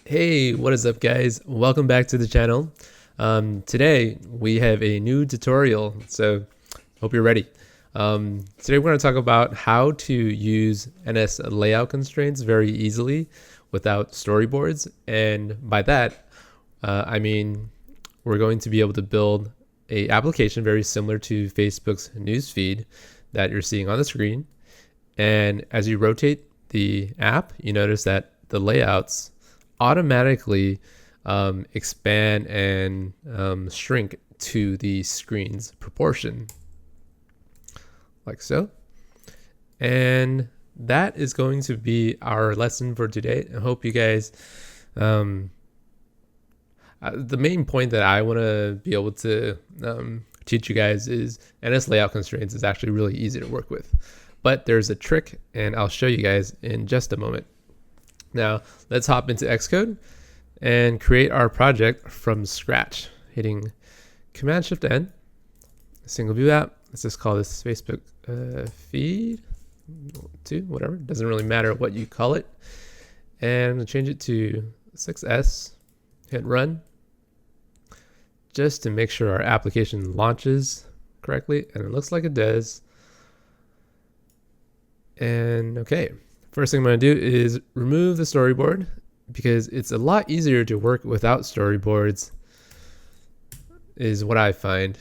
Hey, what is up guys? Welcome back to the channel. Today we have a new tutorial, so hope you're ready. Today we're going to talk about how to use NS layout constraints very easily without storyboards. And by that, I mean we're going to be able to build an application very similar to Facebook's newsfeed that you're seeing on the screen. And as you rotate the app, you notice that the layouts automatically expand and shrink to the screen's proportion, like so. And that is going to be our lesson for today. I hope you guys, the main point that I want to be able to teach you guys is NS layout constraints is actually really easy to work with. But there's a trick, and I'll show you guys in just a moment. Now, let's hop into Xcode and create our project from scratch, hitting Command-Shift-N, single view app. Let's just call this Facebook feed 2, whatever. Doesn't really matter what you call it. And I'm going to change it to 6S, hit run, just to make sure our application launches correctly. And it looks like it does. And okay. First thing I'm going to do is remove the storyboard because it's a lot easier to work without storyboards is what I find.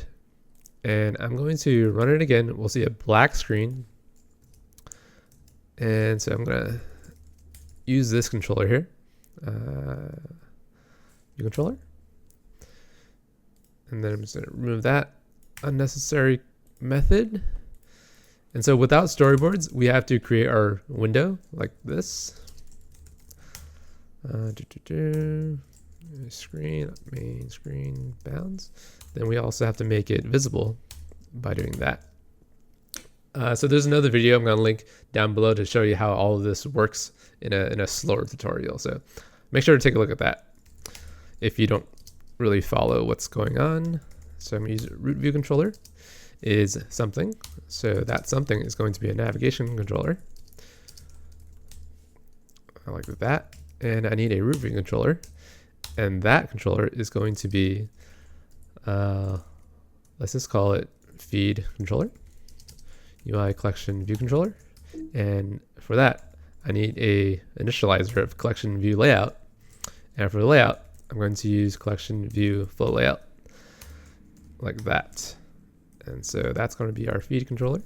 And I'm going to run it again. We'll see a black screen. And so I'm going to use this controller here. UIController. And then I'm just going to remove that unnecessary method. And so without storyboards, we have to create our window like this. Screen, main screen, bounds. Then we also have to make it visible by doing that. So there's another video I'm going to link down below to show you how all of this works in a slower tutorial. So make sure to take a look at that if you don't really follow what's going on. So I'm going to use root view controller is something. So that something is going to be a navigation controller. I like that. And I need a root view controller. And that controller is going to be, let's just call it feed controller, UICollectionView controller. And for that, I need a initializer of collection view layout. And for the layout, I'm going to use collection view flow layout like that. And so that's going to be our feed controller.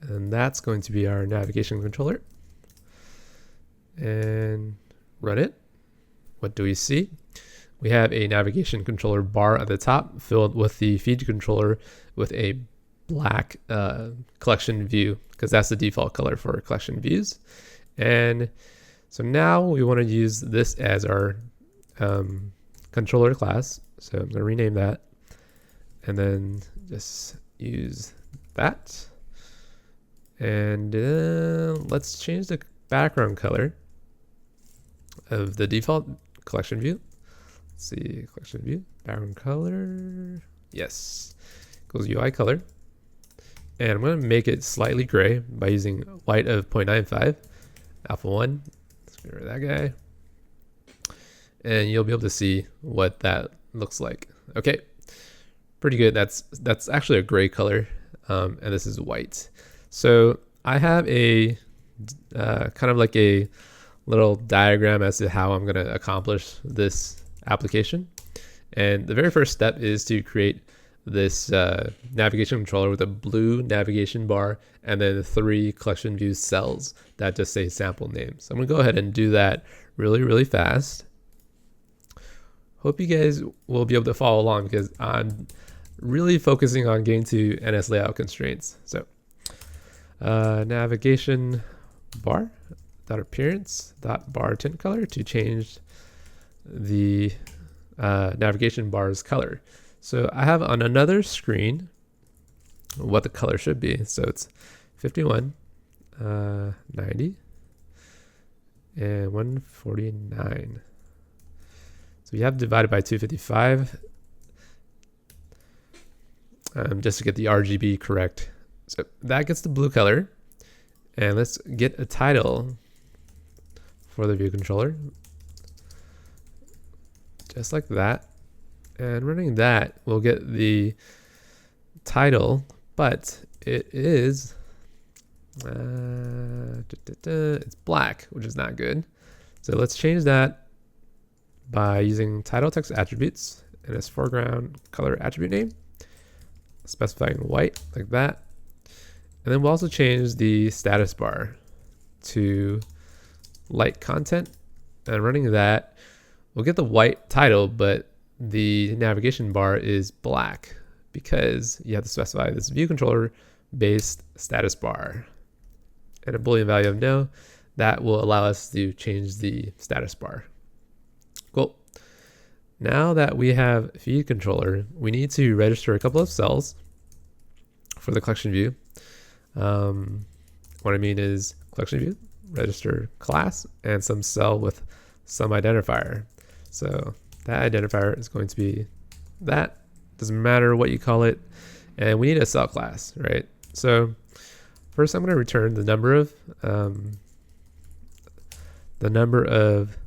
And that's going to be our navigation controller. And run it. What do we see? We have a navigation controller bar at the top filled with the feed controller with a black collection view, because that's the default color for collection views. And so now we want to use this as our controller class. So I'm going to rename that. And then just use that. And let's change the background color of the default collection view. Let's see, collection view, background color. Yes, goes UI color. And I'm going to make it slightly gray by using white of 0.95, alpha 1. Let's get rid of that guy. And you'll be able to see what that looks like. Okay. Pretty good. That's actually a gray color, and this is white. So I have a kind of like a little diagram as to how I'm going to accomplish this application. And the very first step is to create this navigation controller with a blue navigation bar and then 3 collection view cells that just say sample names. So I'm going to go ahead and do that really, really fast. Hope you guys will be able to follow along because I'm really focusing on getting to NS layout constraints. So navigation bar dot appearance dot bar tint color to change the navigation bar's color. So I have on another screen what the color should be. So it's 51, 90, and 149. So you have divided by 255. Just to get the RGB correct. So that gets the blue color. And let's get a title for the view controller, just like that. And running that, we'll get the title, but it is it's black, which is not good. So let's change that by using title text attributes and its foreground color attribute name, specifying white like that. And then we'll also change the status bar to light content, and running that, we'll get the white title, but the navigation bar is black because you have to specify this view controller based status bar and a Boolean value of no. That will allow us to change the status bar. Cool. Now that we have feed controller, we need to register a couple of cells for the collection view. What I mean is collection view, register class, and some cell with some identifier. So that identifier is going to be that. Doesn't matter what you call it. And we need a cell class, right? So first I'm going to return the number of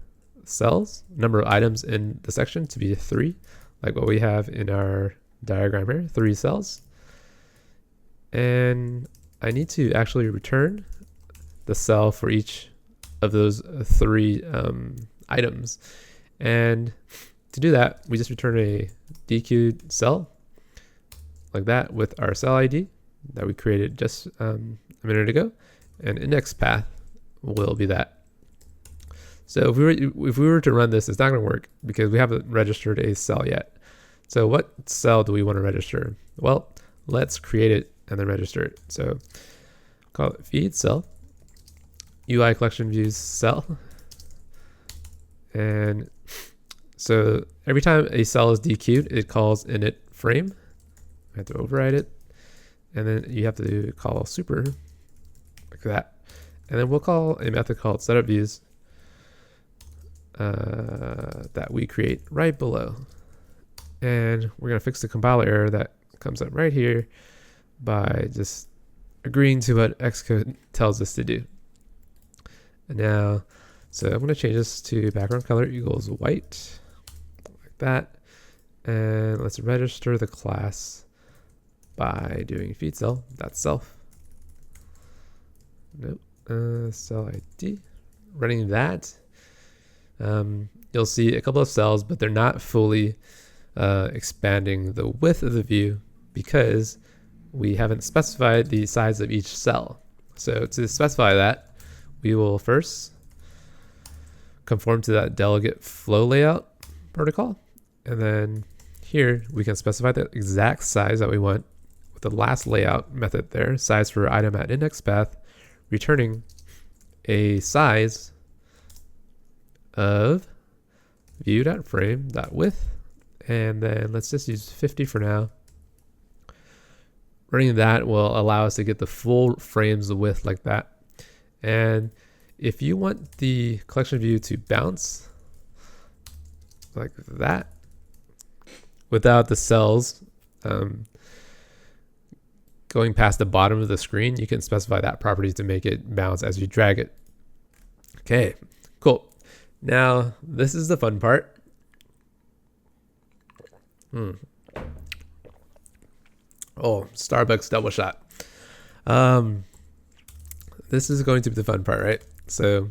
cells, number of items in the section to be 3, like what we have in our diagram here, 3 cells. And I need to actually return the cell for each of those 3 items. And to do that, we just return a dequeued cell like that with our cell ID that we created just a minute ago, and index path will be that. So if we were to run this, it's not going to work because we haven't registered a cell yet. So what cell do we want to register? Well, let's create it and then register it. So call it feed cell, UICollectionView cell. And so every time a cell is dequeued, it calls init frame. We have to override it. And then you have to call super like that. And then we'll call a method called setupViews that we create right below. And we're going to fix the compiler error that comes up right here by just agreeing to what Xcode tells us to do. And now, so I'm going to change this to background color equals white, like that. And let's register the class by doing feed cell, that's self. Nope, cell ID. Running that, you'll see a couple of cells, but they're not fully expanding the width of the view because we haven't specified the size of each cell. So to specify that, we will first conform to that delegate flow layout protocol. And then here we can specify the exact size that we want with the last layout method there, size for item at index path, returning a size of view.frame.width. And then let's just use 50 for now. Running that will allow us to get the full frames of width like that. And if you want the collection view to bounce like that without the cells going past the bottom of the screen, you can specify that property to make it bounce as you drag it. Okay, cool. Now this is the fun part. Oh, Starbucks double shot. This is going to be the fun part, right? So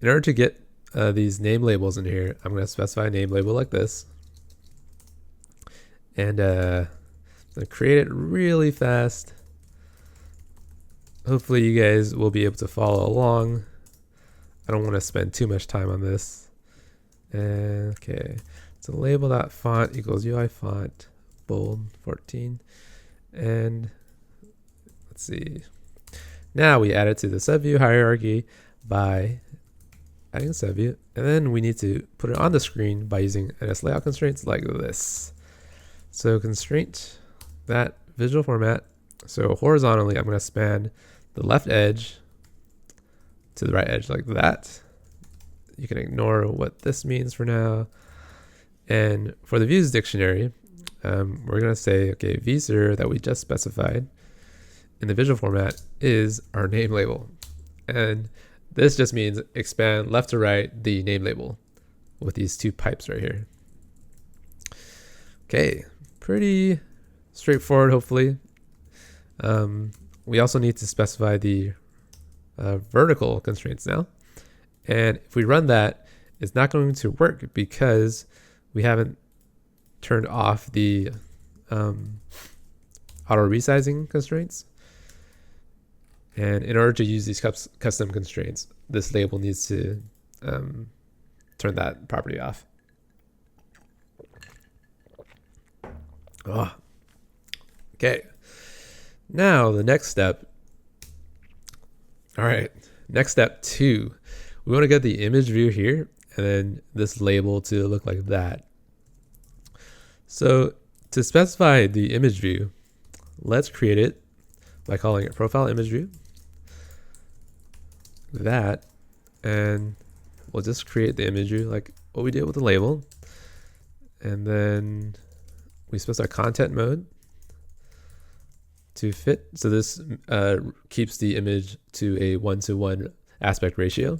in order to get these name labels in here, I'm going to specify a name label like this. And I'm going to create it really fast. Hopefully you guys will be able to follow along. I don't want to spend too much time on this. Okay, so label.font equals UI font bold 14. And let's see. Now we add it to the subview hierarchy by adding a subview, and then we need to put it on the screen by using NSLayoutConstraints like this. So constraint that visual format. So horizontally, I'm going to span the left edge to the right edge like that. You can ignore what this means for now. And for the views dictionary, we're going to say, okay, vser that we just specified in the visual format is our name label. And This just means expand left to right the name label with these two pipes right here. Okay, pretty straightforward, hopefully. We also need to specify the vertical constraints now. And if we run that, it's not going to work because we haven't turned off the auto resizing constraints. And in order to use these custom constraints, this label needs to turn that property off. Oh. Okay. Now the next step. All right. Next step 2. We want to get the image view here and then this label to look like that. So to specify the image view, let's create it by calling it profile image view. That, and we'll just create the image view like what we did with the label. And then we specify content mode to fit. So this keeps the image to a 1-to-1 aspect ratio.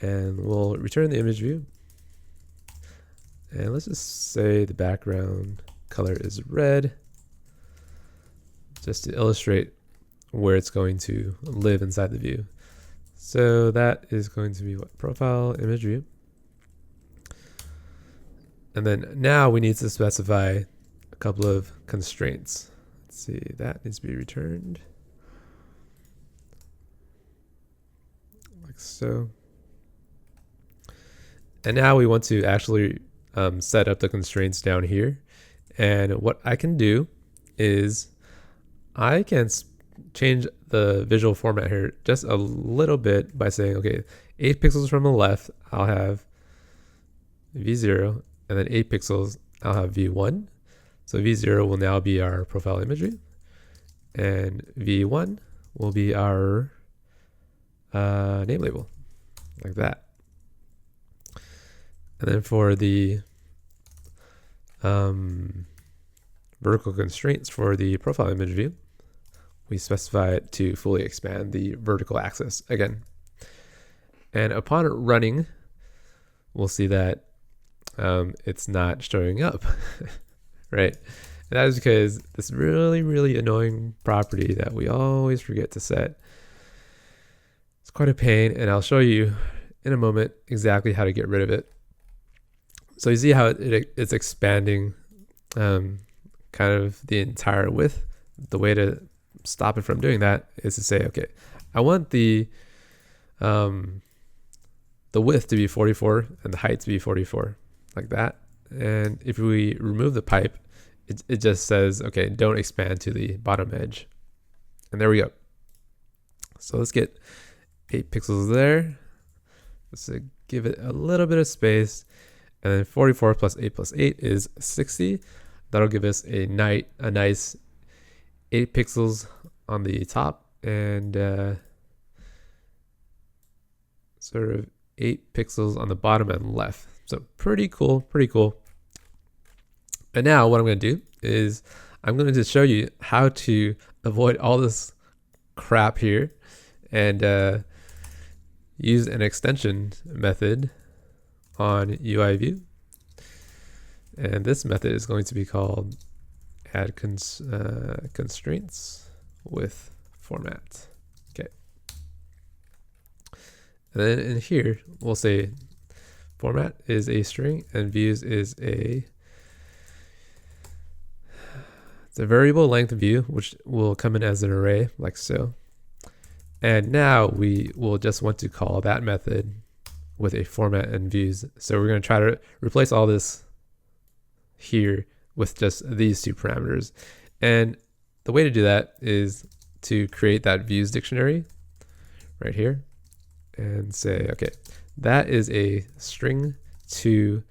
And we'll return the image view. And let's just say the background color is red, just to illustrate where it's going to live inside the view. So that is going to be what? Profile image view. And then now we need to specify a couple of constraints. Let's see, that needs to be returned. Like so. And now we want to actually set up the constraints down here. And what I can do is I can change the visual format here just a little bit by saying, okay, 8 pixels from the left, I'll have V0, and then 8 pixels, I'll have V1. So V0 will now be our profile imagery, and V1 will be our name label, like that. And then for the vertical constraints for the profile image view, we specify it to fully expand the vertical axis again. And upon running, we'll see that it's not showing up, right? And that is because this really, really annoying property that we always forget to set. It's quite a pain, and I'll show you in a moment exactly how to get rid of it. So you see how it's expanding kind of the entire width. The way to stop it from doing that is to say, okay, I want the width to be 44 and the height to be 44, like that. And if we remove the pipe, it just says, okay, don't expand to the bottom edge. And there we go. So let's get 8 pixels there. Let's give it a little bit of space. And then 44 plus 8 plus 8 is 60. That'll give us a nice 8 pixels on the top and sort of 8 pixels on the bottom and left. So pretty cool, pretty cool. And now what I'm going to do is I'm going to just show you how to avoid all this crap here and use an extension method on UI view. And this method is going to be called add constraints with format. Okay. And then in here, we'll say format is a string and views is it's a variable length view, which will come in as an array like so. And now we will just want to call that method with a format and views. So we're going to try to replace all this here with just these two parameters. And the way to do that is to create that views dictionary right here and say, okay, that is a string to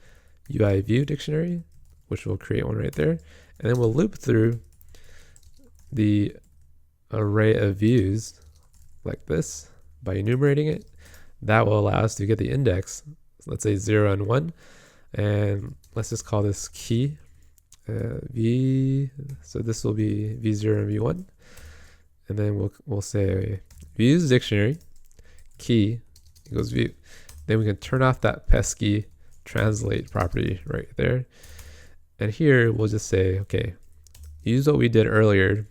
UI view dictionary, which will create one right there. And then we'll loop through the array of views like this by enumerating it. That will allow us to get the index. So let's say 0 and 1. And let's just call this key v. So this will be v0 and v1. And then we'll say views dictionary key equals view. Then we can turn off that pesky translate property right there. And here we'll just say, okay, use what we did earlier.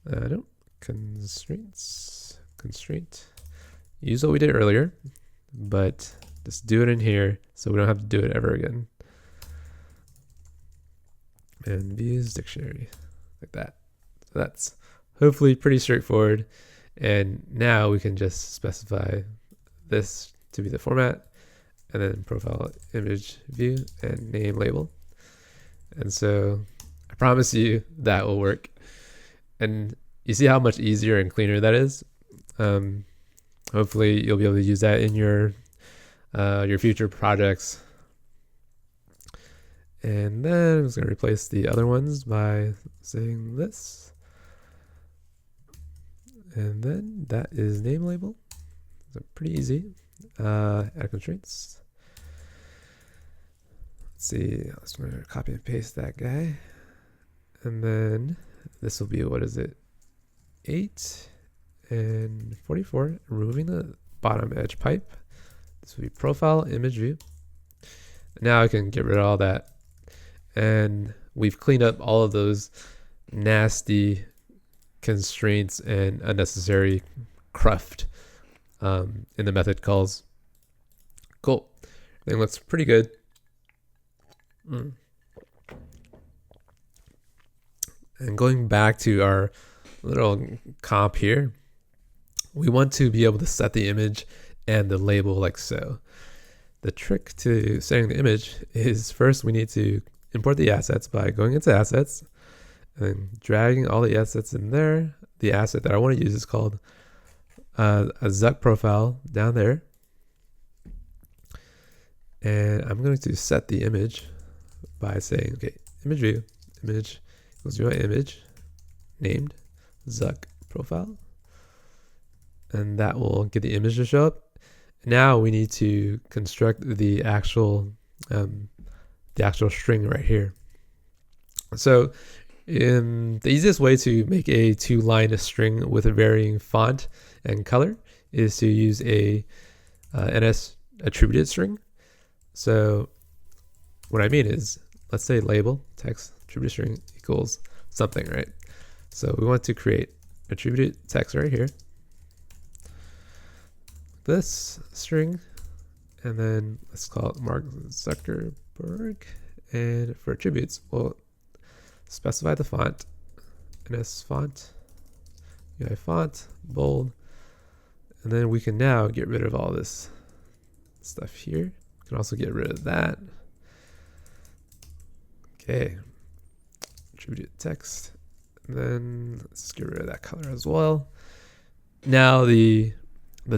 No, constraint. Use what we did earlier, but just do it in here so we don't have to do it ever again. And views dictionary, like that. So that's hopefully pretty straightforward. And now we can just specify this to be the format, and then profile image view and name label. And so I promise you that will work. And you see how much easier and cleaner that is. Hopefully you'll be able to use that in your future projects. And then I'm just going to replace the other ones by saying this. And then that is name label. So pretty easy. Add constraints. Let's see. Let's copy and paste that guy. And then this will be, what is it? 8 and 44. Removing the bottom edge pipe. This will be profile image view. Now I can get rid of all that. And we've cleaned up all of those nasty constraints and unnecessary cruft in the method calls. Cool. Everything looks pretty good. And going back to our little comp here, we want to be able to set the image and the label like so. The trick to setting the image is, first we need to import the assets by going into assets and dragging all the assets in there. The asset that I want to use is called a Zuck profile down there. And I'm going to set the image by saying, okay, image view, image equals UI image named Zuck profile. And that will get the image to show up. Now we need to construct the actual string right here. So the easiest way to make a 2-line string with a varying font and color is to use a NS attributed string. So what I mean is, let's say label text attributed string equals something, right? So we want to create attributed text right here, this string, and then let's call it Mark Zuckerberg. And for attributes, we'll specify the font, NS font, UI font, bold, and then we can now get rid of all this stuff here. We can also get rid of that. Okay, attributed text, and then let's get rid of that color as well. Now the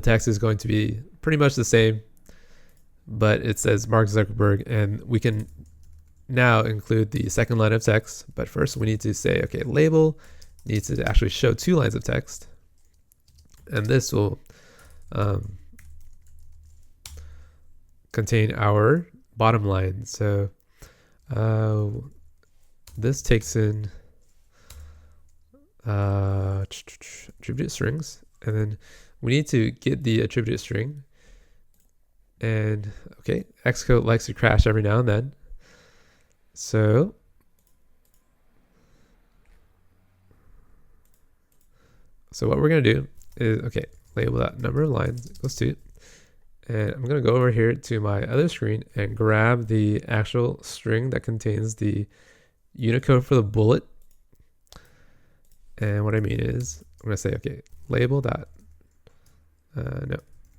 text is going to be pretty much the same, but it says Mark Zuckerberg, and we can now include the second line of text. But first we need to say, okay, label needs to actually show 2 lines of text, and this will contain our bottom line. So this takes in attributed strings, and then we need to get the attributed string. And okay, Xcode likes to crash every now and then. So what we're going to do is, okay, label that number of lines equals 2. And I'm going to go over here to my other screen and grab the actual string that contains the Unicode for the bullet. And what I mean is, I'm going to say, okay, label dot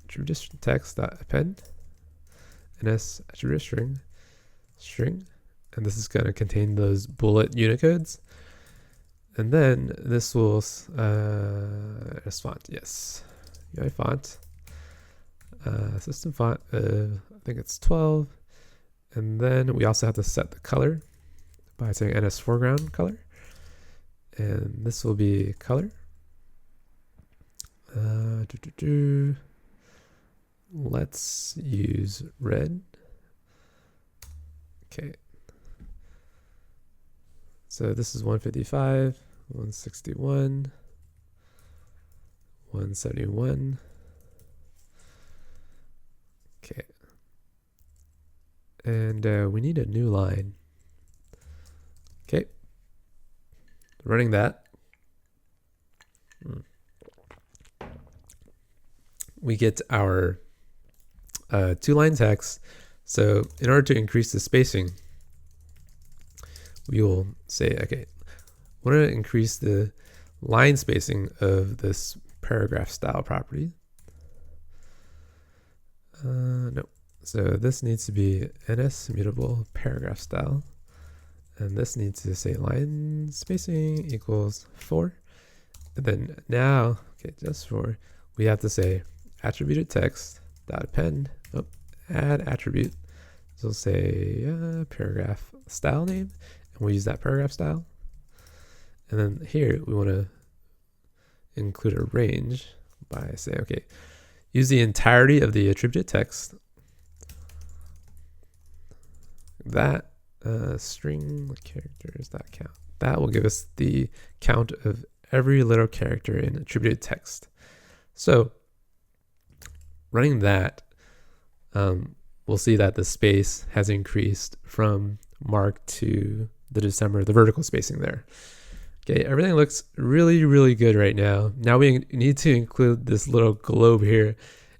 attributed text dot append NS attributed string, and this is going to contain those bullet Unicodes. And then this will NS font, yes, UI font, system font, I think it's 12. And then we also have to set the color by saying NS foreground color, and this will be color. Let's use red. Okay. So this is 155, 161, 171, Okay. And we need a new line. Okay. Running that. We get our 2-line text. So in order to increase the spacing, we will say, okay, I want to increase the line spacing of this paragraph style property. No. So this needs to be NS mutable paragraph style. And this needs to say line spacing equals 4. And then now, okay, just for, we have to say attributed text dot append, add attribute. So we'll say paragraph style name, and we'll use that paragraph style. And then here we want to include a range by saying, okay, use the entirety of the attributed text. That string characters dot count. That will give us the count of every little character in attributed text. So running that, we'll see that the space has increased from Mark to the December, the vertical spacing there. Okay, everything looks really, really good right now. Now we need to include this little globe here.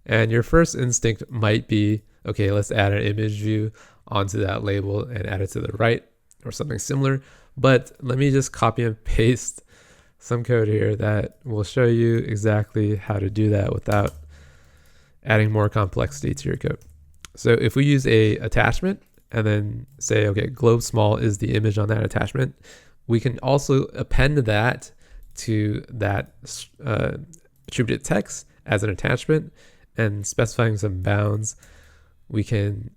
And your first instinct might be, okay, let's add an image view onto that label and add it to the right or something similar. But let me just copy and paste some code here that will show you exactly how to do that without adding more complexity to your code. So if we use a attachment and then say, okay, globe small is the image on that attachment, we can also append that to that attributed text as an attachment, and specifying some bounds, we can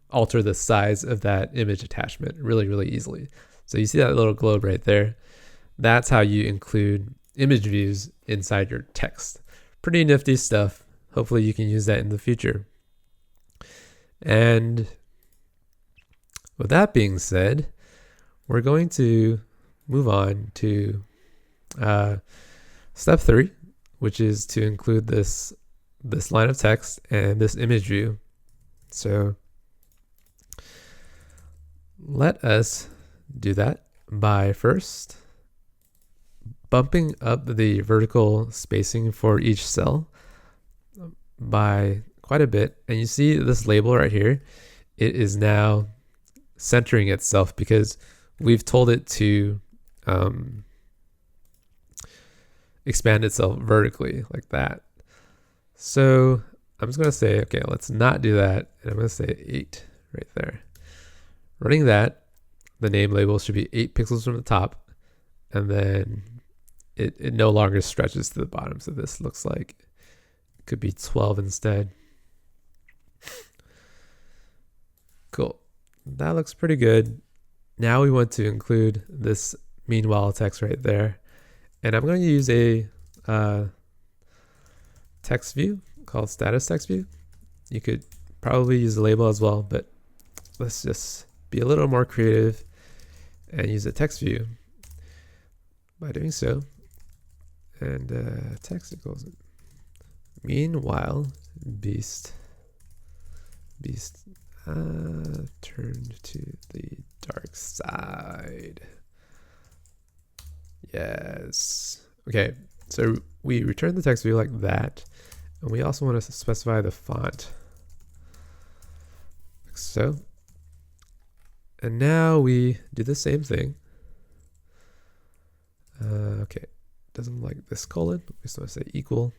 alter the size of that image attachment really, really easily. So you see that little globe right there? That's how you include image views inside your text. Pretty nifty stuff. Hopefully you can use that in the future. And with that being said, we're going to move on to step 3, which is to include this line of text and this image view. So let us do that by first bumping up the vertical spacing for each cell by quite a bit. And you see this label right here, it is now centering itself because we've told it to expand itself vertically like that. So I'm just going to say, okay, let's not do that. And I'm going to say 8 right there. Running that, the name label should be 8 pixels from the top. And then it no longer stretches to the bottom. So this looks like it could be 12 instead. Cool. That looks pretty good. Now we want to include this meanwhile text right there. And I'm going to use a text view called status text view. You could probably use a label as well, but let's just be a little more creative and use a text view by doing so. And text equals meanwhile beast turned to the dark side. Yes. Okay, so we return the text view like that, and we also want to specify the font, like so. And now we do the same thing. Okay, doesn't like this colon. We just want to say equal.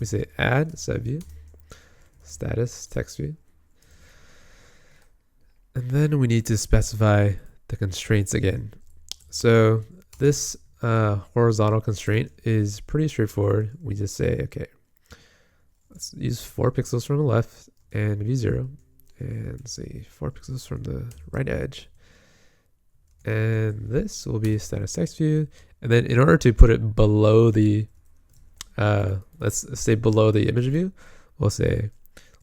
We say add subview, status text view. And then we need to specify the constraints again. So this horizontal constraint is pretty straightforward. We just say, okay, let's use 4 pixels from the left and v0, and say 4 pixels from the right edge. And this will be status text view. And then in order to put it below the, let's say below the image view, we'll say,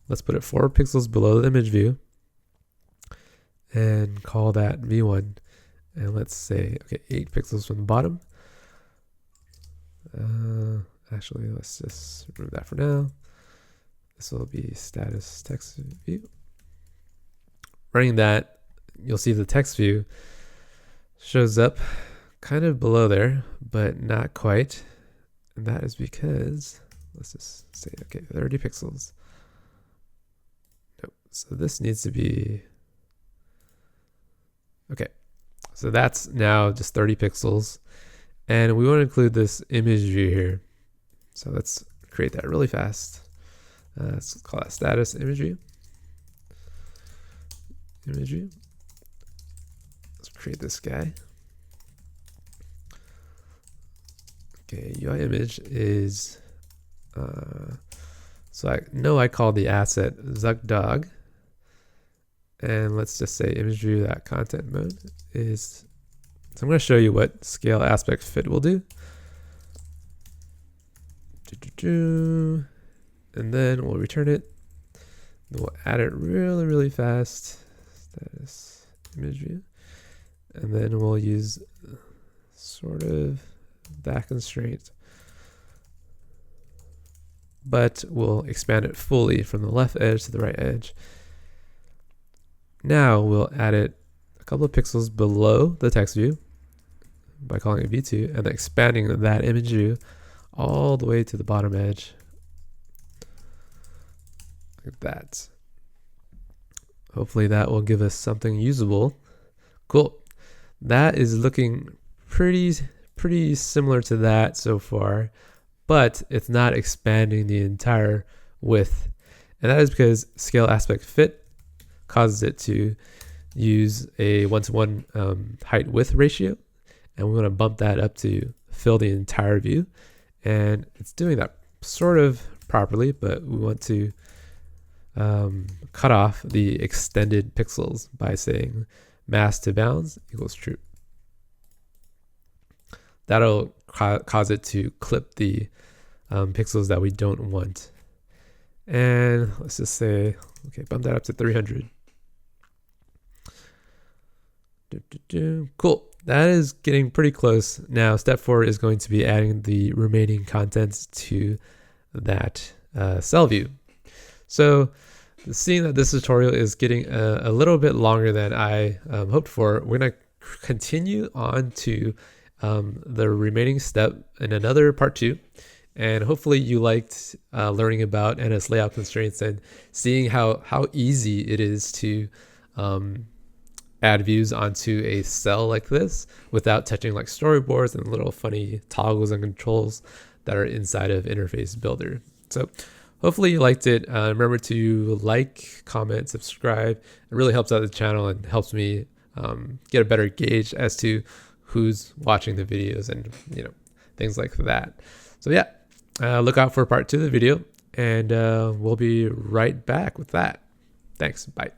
let's put it 4 pixels below the image view and call that v1. And let's say, okay, 8 pixels from the bottom. Actually, let's just remove that for now. This will be status text view. Running that, you'll see the text view shows up kind of below there, but not quite. And that is because, let's just say, okay, 30 pixels. Nope. So this needs to be, okay. So that's now just 30 pixels. And we want to include this image view here. So let's create that really fast. Let's call that status image view. Image view. Let's create this guy. Okay, UI image is, so I know I called the asset zuckdog. And let's just say image view that content mode is, so I'm going to show you what scale aspect fit will do. And then we'll return it. Then we'll add it really, really fast. Status image view. And then we'll use sort of that constraint. But we'll expand it fully from the left edge to the right edge. Now we'll add it a couple of pixels below the text view by calling it v2 and expanding that image view all the way to the bottom edge. Like that. Hopefully that will give us something usable. Cool. That is looking pretty similar to that so far, but it's not expanding the entire width. And that is because scale aspect fit causes it to use a 1-to-1 height width ratio. And we want to bump that up to fill the entire view. And it's doing that sort of properly, but we want to cut off the extended pixels by saying mass to bounds equals true. That'll cause it to clip the pixels that we don't want. And let's just say, okay, bump that up to 300. Cool. That is getting pretty close. Now, step 4 is going to be adding the remaining contents to that cell view. So, seeing that this tutorial is getting a little bit longer than I hoped for, we're going to continue on to the remaining step in another part 2. And hopefully you liked learning about NSLayoutConstraints and seeing how easy it is to add views onto a cell like this without touching like storyboards and little funny toggles and controls that are inside of Interface Builder. So hopefully you liked it. Remember to like, comment, subscribe. It really helps out the channel and helps me get a better gauge as to who's watching the videos and things like that. So yeah, look out for part 2 of the video, and we'll be right back with that. Thanks. Bye.